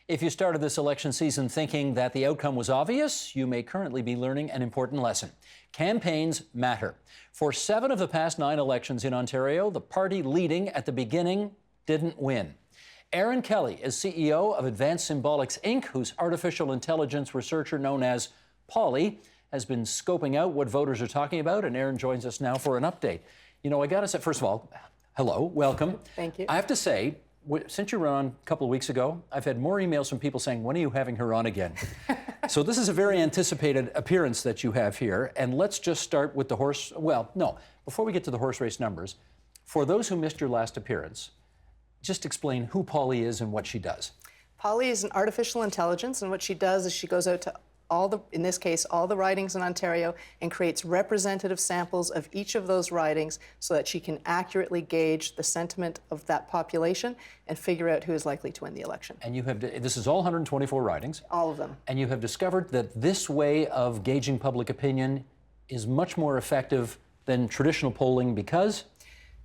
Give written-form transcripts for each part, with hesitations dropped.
If you started this election season thinking that the outcome was obvious, you may currently be learning an important lesson. Campaigns matter. For 7 of the past 9 elections in Ontario, the party leading at the beginning didn't win. Erin Kelly is CEO of Advanced Symbolics, Inc., whose artificial intelligence researcher known as Paulie has been scoping out what voters are talking about, and Erin joins us now for an update. You know, I got to say, first of all, hello, welcome. Thank you. I have to say, since you were on a couple of weeks ago, I've had more emails from people saying, when are you having her on again? So this is a very anticipated appearance that you have here. And let's just start with the horse. Well, no, before we get to the horse race numbers, for those who missed your last appearance, just explain who Paulie is and what she does. Paulie is an artificial intelligence, and what she does is she goes out to in this case, all the ridings in Ontario and creates representative samples of each of those ridings so that she can accurately gauge the sentiment of that population and figure out who is likely to win the election. And you have, this is all 124 ridings. All of them. And you have discovered that this way of gauging public opinion is much more effective than traditional polling because?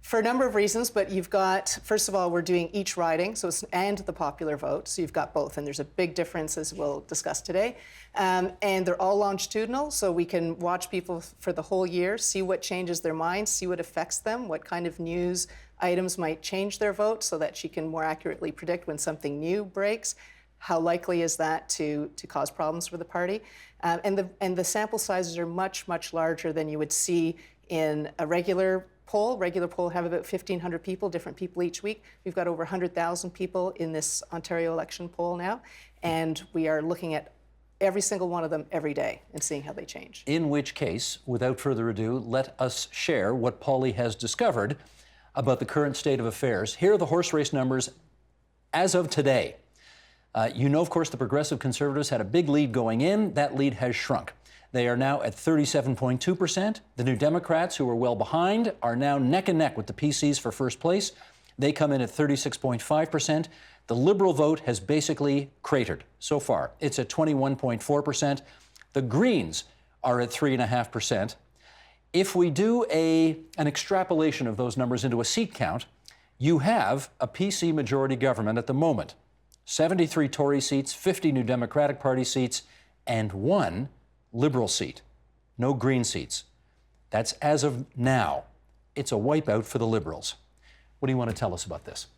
For a number of reasons, but you've got, first of all, we're doing each riding, and the popular vote, so you've got both, and there's a big difference as we'll discuss today. And they're all longitudinal, so we can watch people for the whole year, see what changes their minds, see what affects them, what kind of news items might change their vote so that she can more accurately predict when something new breaks. How likely is that to cause problems for the party? And the sample sizes are much, much larger than you would see in a regular poll have about 1,500 people, different people each week. We've got over 100,000 people in this Ontario election poll now, and we are looking at every single one of them every day and seeing how they change. In which case, without further ado, let us share what Paulie has discovered about the current state of affairs. Here are the horse race numbers as of today. You know, of course, the Progressive Conservatives had a big lead going in. That lead has shrunk. They are now at 37.2%. The New Democrats, who are well behind, are now neck and neck with the PCs for first place. They come in at 36.5%. The Liberal vote has basically cratered so far. It's at 21.4%. The Greens are at 3.5%. If we do an extrapolation of those numbers into a seat count, you have a PC majority government at the moment. 73 Tory seats, 50 New Democratic Party seats, and 1 Liberal seat. No Green seats. That's as of now. It's a wipeout for the Liberals. What do you want to tell us about this?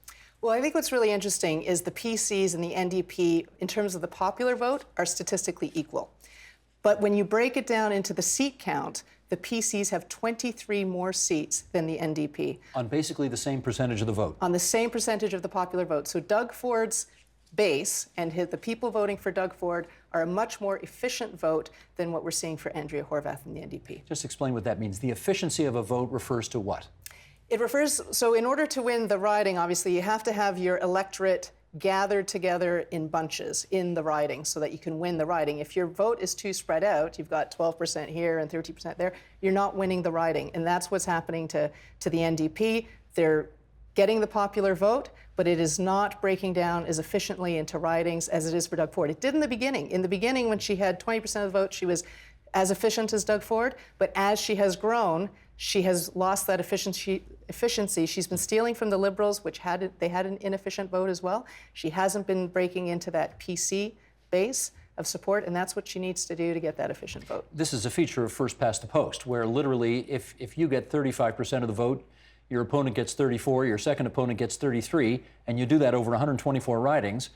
Well, I think what's really interesting is the PCs and the NDP, in terms of the popular vote, are statistically equal. But when you break it down into the seat count, the PCs have 23 more seats than the NDP. On basically the same percentage of the vote. On the same percentage of the popular vote. So Doug Ford's base and the people voting for Doug Ford are a much more efficient vote than what we're seeing for Andrea Horvath and the NDP. Just explain what that means. The efficiency of a vote refers to what? It refers, so in order to win the riding, obviously, you have to have your electorate gathered together in bunches in the riding so that you can win the riding. If your vote is too spread out, you've got 12% here and 30% there, you're not winning the riding. And that's what's happening to the NDP. They're getting the popular vote, but it is not breaking down as efficiently into ridings as it is for Doug Ford. It did in the beginning. In the beginning, when she had 20% of the vote, she was as efficient as Doug Ford, but as she has grown, she has lost that efficiency. She's been stealing from the Liberals, which they had an inefficient vote as well. She hasn't been breaking into that PC base of support, and that's what she needs to do to get that efficient vote. This is a feature of first past the post, where literally if you get 35% of the vote, your opponent gets 34, your second opponent gets 33, and you do that over 124 ridings,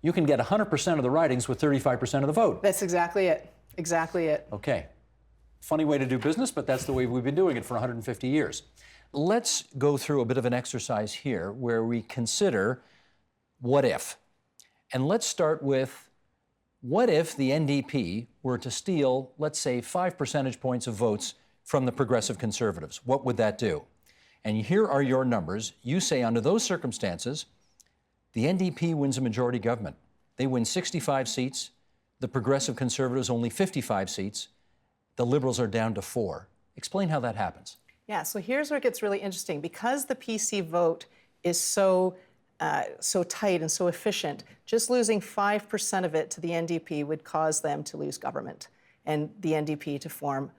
you can get 100% of the ridings with 35% of the vote. That's exactly it. Exactly it. Okay. Funny way to do business, but that's the way we've been doing it for 150 years. Let's go through a bit of an exercise here where we consider what if. And let's start with what if the NDP were to steal, let's say, 5 percentage points of votes from the Progressive Conservatives? What would that do? And here are your numbers. You say under those circumstances, the NDP wins a majority government. They win 65 seats. The Progressive Conservatives only 55 seats. The Liberals are down to 4. Explain how that happens. Yeah, so here's where it gets really interesting. Because the PC vote is so tight and so efficient, just losing 5% of it to the NDP would cause them to lose government and the NDP to form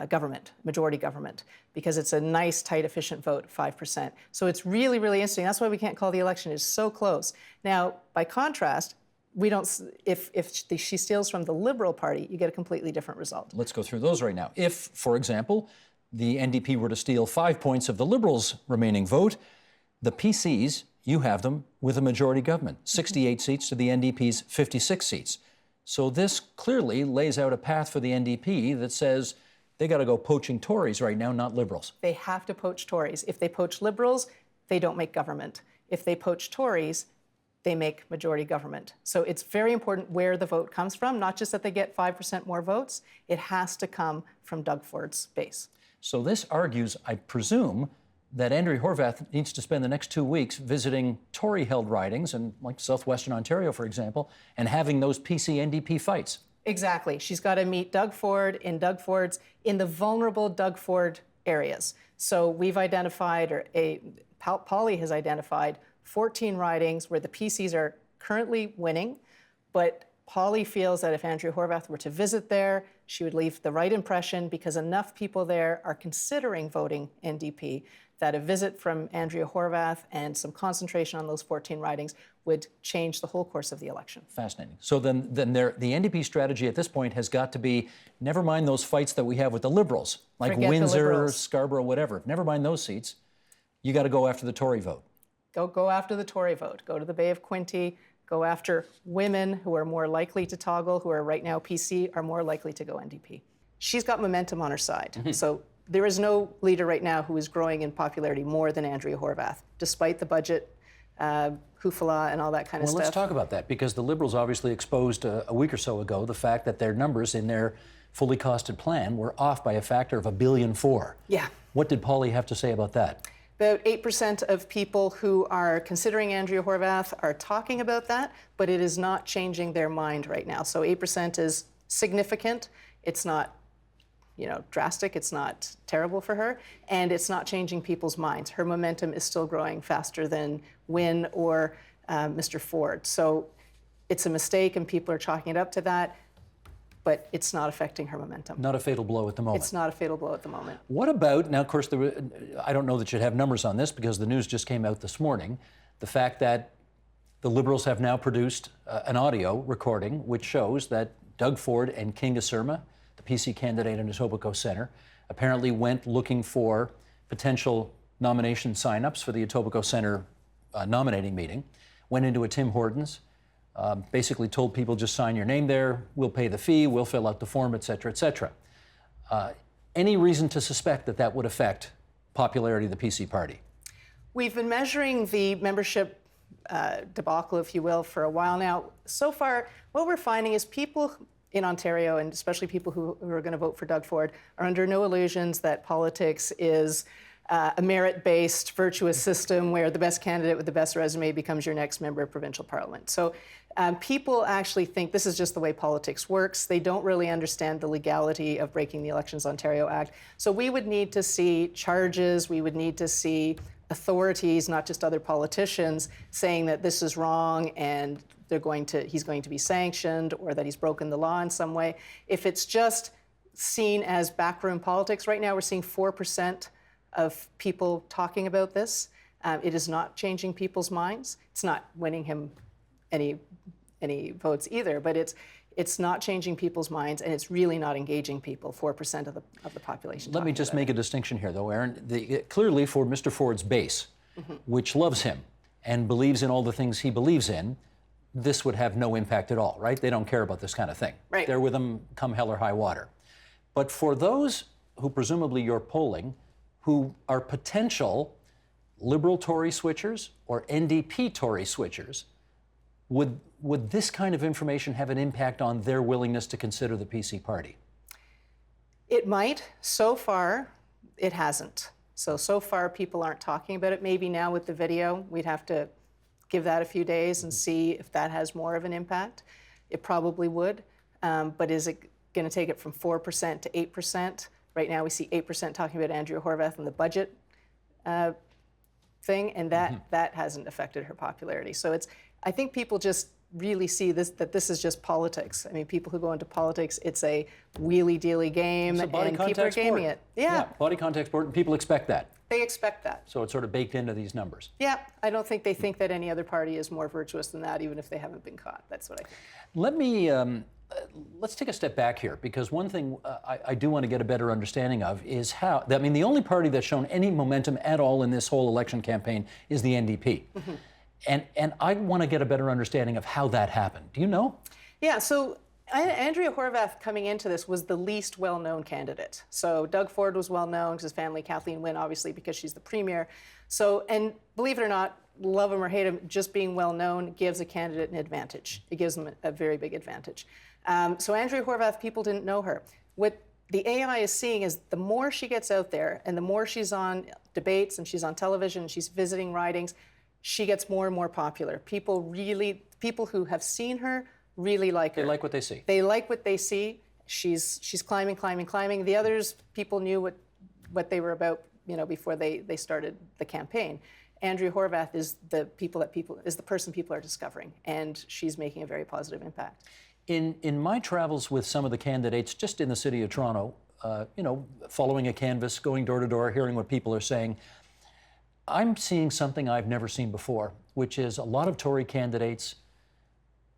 government, majority government, because it's a nice, tight, efficient vote, 5%. So it's really, really interesting. That's why we can't call the election. It's so close. Now, by contrast, we don't, if she steals from the Liberal Party, you get a completely different result. Let's go through those right now. If, for example, the NDP were to steal 5 points of the Liberals' remaining vote, the PCs, you have them with a majority government, 68 seats to the NDP's 56 seats. So this clearly lays out a path for the NDP that says they got to go poaching Tories right now, not Liberals. They have to poach Tories. If they poach Liberals, they don't make government. If they poach Tories, they make majority government. So it's very important where the vote comes from, not just that they get 5% more votes. It has to come from Doug Ford's base. So this argues, I presume, that Andrea Horvath needs to spend the next 2 weeks visiting Tory-held ridings, and like southwestern Ontario, for example, and having those PC-NDP fights. Exactly. She's got to meet Doug Ford in the vulnerable Doug Ford areas. So we've identified, or Paulie has identified, 14 ridings where the PCs are currently winning, but Paulie feels that if Andrea Horvath were to visit there, she would leave the right impression because enough people there are considering voting NDP that a visit from Andrea Horvath and some concentration on those 14 ridings would change the whole course of the election. Fascinating. So then the NDP strategy at this point has got to be, never mind those fights that we have with the Liberals, like Forget Windsor, Scarborough, whatever. Never mind those seats. You got to go after the Tory vote. Go after the Tory vote. Go to the Bay of Quinte. Go after women who are more likely to toggle, who are right now PC, are more likely to go NDP. She's got momentum on her side. So there is no leader right now who is growing in popularity more than Andrea Horvath, despite the budget hoopla and all that kind of stuff. Well, let's talk about that, because the Liberals obviously exposed a week or so ago the fact that their numbers in their fully costed plan were off by a factor of $1.4 billion. Yeah. What did Paulie have to say about that? About 8% of people who are considering Andrea Horvath are talking about that, but it is not changing their mind right now. So 8% is significant. It's not, drastic. It's not terrible for her, and it's not changing people's minds. Her momentum is still growing faster than Wynne or Mr. Ford. So it's a mistake, and people are chalking it up to that, but it's not affecting her momentum. Not a fatal blow at the moment. It's not a fatal blow at the moment. What about, now of course, I don't know that you'd have numbers on this because the news just came out this morning, the fact that the Liberals have now produced an audio recording which shows that Doug Ford and Kinga Surma, the PC candidate in Etobicoke Centre, apparently went looking for potential nomination signups for the Etobicoke Centre nominating meeting, went into a Tim Hortons, basically told people just sign your name there, we'll pay the fee, we'll fill out the form, et cetera, et cetera. Any reason to suspect that that would affect popularity of the PC party? We've been measuring the membership debacle, if you will, for a while now. So far, what we're finding is people in Ontario, and especially people who are going to vote for Doug Ford, are under no illusions that politics is a merit-based, virtuous system where the best candidate with the best resume becomes your next member of provincial parliament. So people actually think this is just the way politics works. They don't really understand the legality of breaking the Elections Ontario Act. So we would need to see charges, we would need to see authorities, not just other politicians, saying that this is wrong and he's going to be sanctioned, or that he's broken the law in some way. If it's just seen as backroom politics, right now we're seeing 4% of people talking about this. It is not changing people's minds. It's not winning him any votes either, but it's not changing people's minds, and it's really not engaging people. 4% of the population. Let me just make a distinction here, though, Erin. Clearly, for Mr. Ford's base, which loves him and believes in all the things he believes in, this would have no impact at all, right? They don't care about this kind of thing. Right. They're with him come hell or high water. But for those who presumably you're polling, who are potential Liberal Tory switchers or NDP Tory switchers, would this kind of information have an impact on their willingness to consider the PC party? It might. So far, it hasn't. So far, people aren't talking about it. Maybe now with the video, we'd have to give that a few days and see if that has more of an impact. It probably would. But is it going to take it from 4% to 8%? Right now, we see 8% talking about Andrea Horvath and the budget thing, and that hasn't affected her popularity. So I think people just really see that this is just politics. I mean, people who go into politics, it's a wheelie-dealy game, and people are gaming it. Yeah, body contact sport, and people expect that. They expect that. So it's sort of baked into these numbers. Yeah, I don't think they think that any other party is more virtuous than that, even if they haven't been caught. That's what I think. Let me, let's take a step back here, because one thing I do want to get a better understanding of is how, I mean, the only party that's shown any momentum at all in this whole election campaign is the NDP. And I want to get a better understanding of how that happened. Do you know? Yeah, so Andrea Horvath coming into this was the least well-known candidate. So Doug Ford was well-known because his family, Kathleen Wynne, obviously, because she's the premier. So, and believe it or not, love him or hate him, just being well-known gives a candidate an advantage. It gives them a very big advantage. So Andrea Horvath, people didn't know her. What the AI is seeing is the more she gets out there and the more she's on debates and she's on television and she's visiting ridings, she gets more and more popular. People who have seen her really like her. They like what they see. They like what they see. She's climbing. The others, people knew what they were about, before they started the campaign. Andrea Horvath is the person people are discovering, and she's making a very positive impact. In my travels with some of the candidates, just in the city of Toronto, following a canvass, going door to door, hearing what people are saying, I'm seeing something I've never seen before, which is a lot of Tory candidates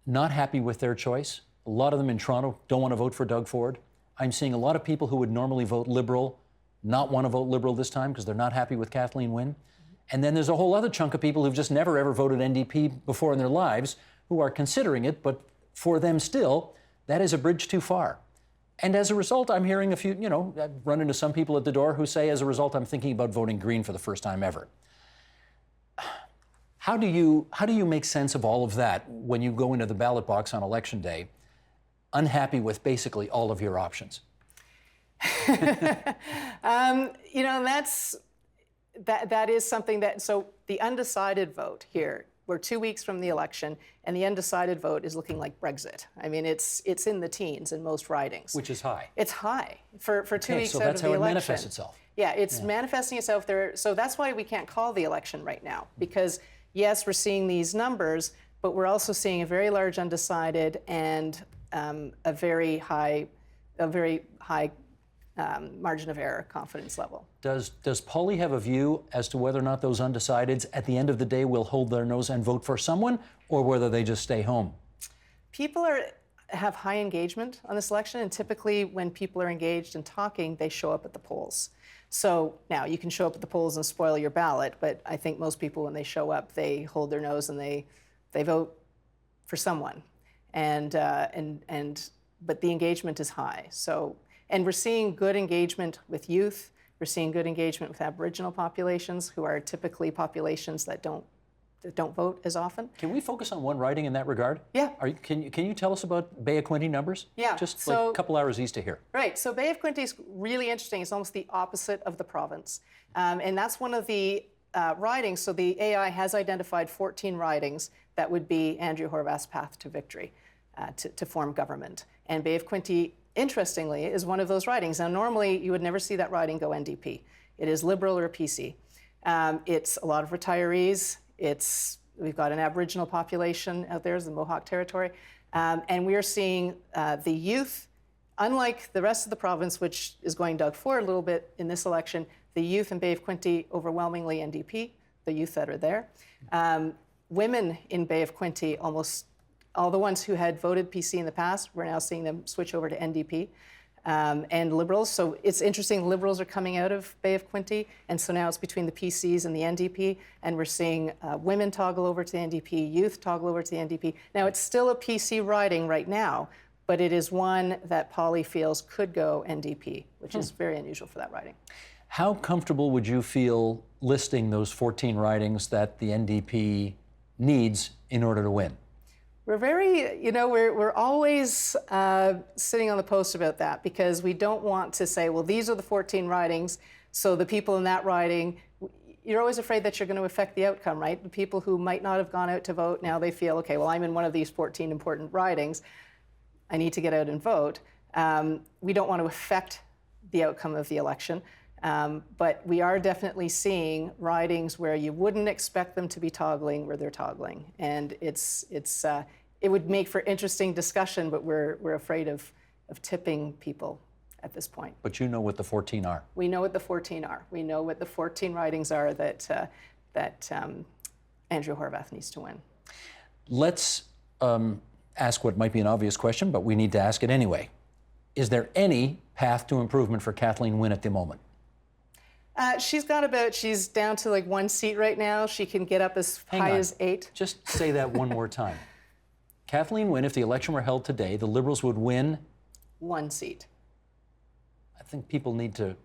not happy with their choice. A lot of them in Toronto don't want to vote for Doug Ford. I'm seeing a lot of people who would normally vote Liberal not want to vote Liberal this time because they're not happy with Kathleen Wynne. And then there's a whole other chunk of people who've just never ever voted NDP before in their lives who are considering it, but for them still, that is a bridge too far. And as a result, I'm hearing a few, I've run into some people at the door who say, as a result, I'm thinking about voting Green for the first time ever. How do you make sense of all of that when you go into the ballot box on election day, unhappy with basically all of your options? That is something that, so the undecided vote here, we're 2 weeks from the election, and the undecided vote is looking like Brexit. I mean, it's in the teens in most ridings. Which is high. It's high for 2 weeks so out that's of the how it election. manifests itself. Yeah, it's manifesting itself there. So that's why we can't call the election right now, because yes, we're seeing these numbers, but we're also seeing a very large undecided and a very high margin of error confidence level. Does Paulie have a view as to whether or not those undecideds at the end of the day will hold their nose and vote for someone, or whether they just stay home? People have high engagement on this election, and typically when people are engaged and talking, they show up at the polls. So now you can show up at the polls and spoil your ballot, but I think most people, when they show up, they hold their nose and they vote for someone, but the engagement is high. So, and we're seeing good engagement with youth. We're seeing good engagement with Aboriginal populations, who are typically populations that don't vote as often. Can we focus on one riding in that regard? Yeah. Can you tell us about Bay of Quinte numbers? Yeah. Just like a couple hours east of here. Right. So Bay of Quinte is really interesting. It's almost the opposite of the province. And that's one of the ridings. So the AI has identified 14 ridings that would be Andrea Horvath's path to victory, to form government. And Bay of Quinte, interestingly, is one of those ridings. Now, normally you would never see that riding go NDP. It is Liberal or PC. It's a lot of retirees. We've got an Aboriginal population out there, the Mohawk territory. And we are seeing the youth, unlike the rest of the province, which is going Doug Ford a little bit in this election, the youth in Bay of Quinte overwhelmingly NDP, the youth that are there. Women in Bay of Quinte, almost all the ones who had voted PC in the past, we're now seeing them switch over to NDP. And Liberals. So it's interesting, Liberals are coming out of Bay of Quinte, and so now it's between the PCs and the NDP, and we're seeing women toggle over to the NDP, youth toggle over to the NDP. Now, it's still a PC riding right now, but it is one that Paulie feels could go NDP, which is very unusual for that riding. How comfortable would you feel listing those 14 ridings that the NDP needs in order to win? We're very, we're always sitting on the post about that, because we don't want to say, well, these are the 14 ridings, so the people in that riding, you're always afraid that you're going to affect the outcome, right? The people who might not have gone out to vote, now they feel, okay, well, I'm in one of these 14 important ridings. I need to get out and vote. We don't want to affect the outcome of the election. But we are definitely seeing ridings where you wouldn't expect them to be toggling, where they're toggling, and it would make for interesting discussion. But we're afraid of tipping people at this point. But you know what the 14 are. We know what the 14 are. We know what the 14 ridings are that Andrea Horvath needs to win. Let's ask what might be an obvious question, but we need to ask it anyway. Is there any path to improvement for Kathleen Wynne at the moment? She's down to like 1 seat right now. She can get up as high as 8. Just say that one more time. Kathleen Wynne, if the election were held today, the Liberals would win 1 seat. I think people need to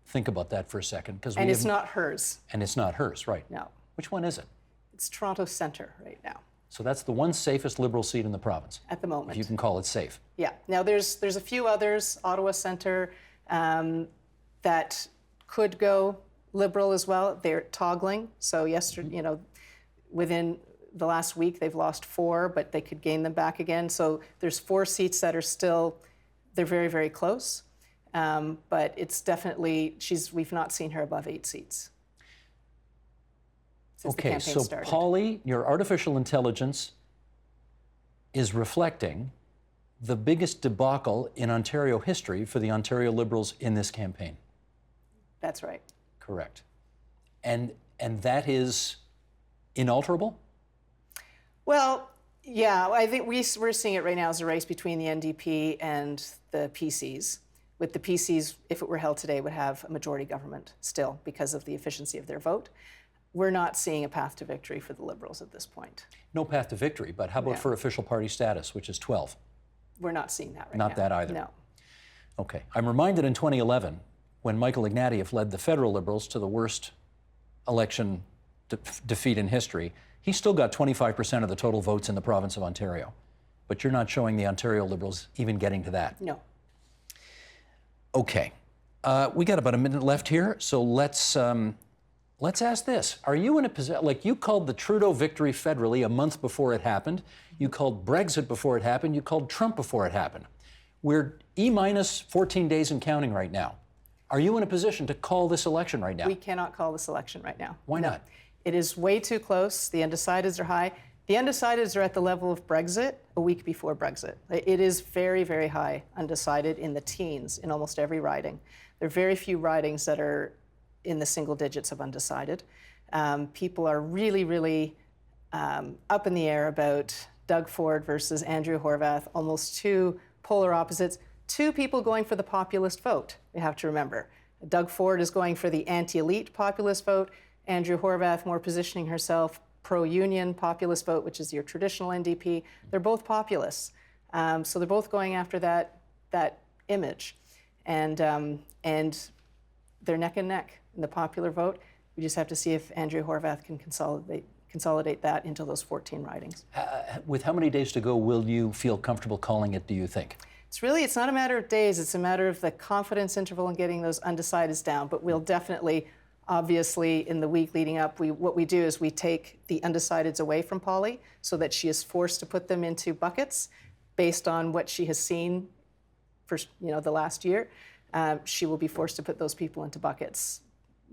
think about that for a second. And it's not hers. And it's not hers, right. No. Which one is it? It's Toronto Centre right now. So that's the one safest Liberal seat in the province. At the moment. If you can call it safe. Yeah. Now there's a few others, Ottawa Centre, that could go Liberal as well. They're toggling. So yesterday, within the last week, they've lost 4, but they could gain them back again. So there's 4 seats that are still, they're very, very close. But it's definitely, we've not seen her above 8 seats since the campaign started. Paulie, your artificial intelligence is reflecting the biggest debacle in Ontario history for the Ontario Liberals in this campaign. That's right. Correct. And that is inalterable? Well, yeah, I think we're seeing it right now as a race between the NDP and the PCs. With the PCs, if it were held today, would have a majority government still because of the efficiency of their vote. We're not seeing a path to victory for the Liberals at this point. No path to victory, but how about for official party status, which is 12? We're not seeing that right now. Not that either? No. Okay. I'm reminded in 2011, when Michael Ignatieff led the federal Liberals to the worst election defeat in history, he still got 25% of the total votes in the province of Ontario. But you're not showing the Ontario Liberals even getting to that. No. Okay. We got about a minute left here, so let's ask this. Are you in a position, like you called the Trudeau victory federally a month before it happened, you called Brexit before it happened, you called Trump before it happened. We're E- 14 days and counting right now. Are you in a position to call this election right now? We cannot call this election right now. Why not? It is way too close. The undecideds are high. The undecideds are at the level of Brexit a week before Brexit. It is very, very high undecided in the teens in almost every riding. There are very few ridings that are in the single digits of undecided. People are really, really up in the air about Doug Ford versus Andrea Horvath, almost 2 polar opposites. 2 people going for the populist vote, we have to remember. Doug Ford is going for the anti-elite populist vote. Andrea Horvath more positioning herself pro-union populist vote, which is your traditional NDP. They're both populists. So they're both going after that image. And they're neck and neck in the popular vote. We just have to see if Andrea Horvath can consolidate that into those 14 ridings. With how many days to go will you feel comfortable calling it, do you think? It's not a matter of days, it's a matter of the confidence interval in getting those undecideds down, but we'll definitely, obviously, in the week leading up, what we do is we take the undecideds away from Paulie so that she is forced to put them into buckets based on what she has seen for the last year. She will be forced to put those people into buckets.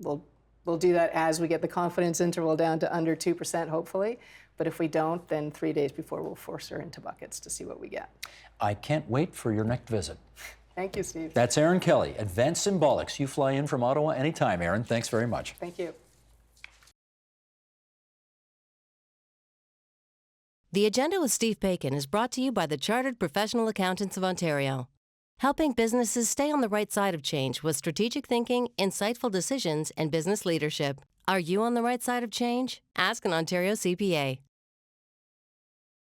We'll do that as we get the confidence interval down to under 2%, hopefully. But if we don't, then 3 days before we'll force her into buckets to see what we get. I can't wait for your next visit. Thank you, Steve. That's Erin Kelly, Advanced Symbolics. You fly in from Ottawa anytime, Erin. Thanks very much. Thank you. The Agenda with Steve Paikin is brought to you by the Chartered Professional Accountants of Ontario, helping businesses stay on the right side of change with strategic thinking, insightful decisions, and business leadership. Are you on the right side of change? Ask an Ontario CPA.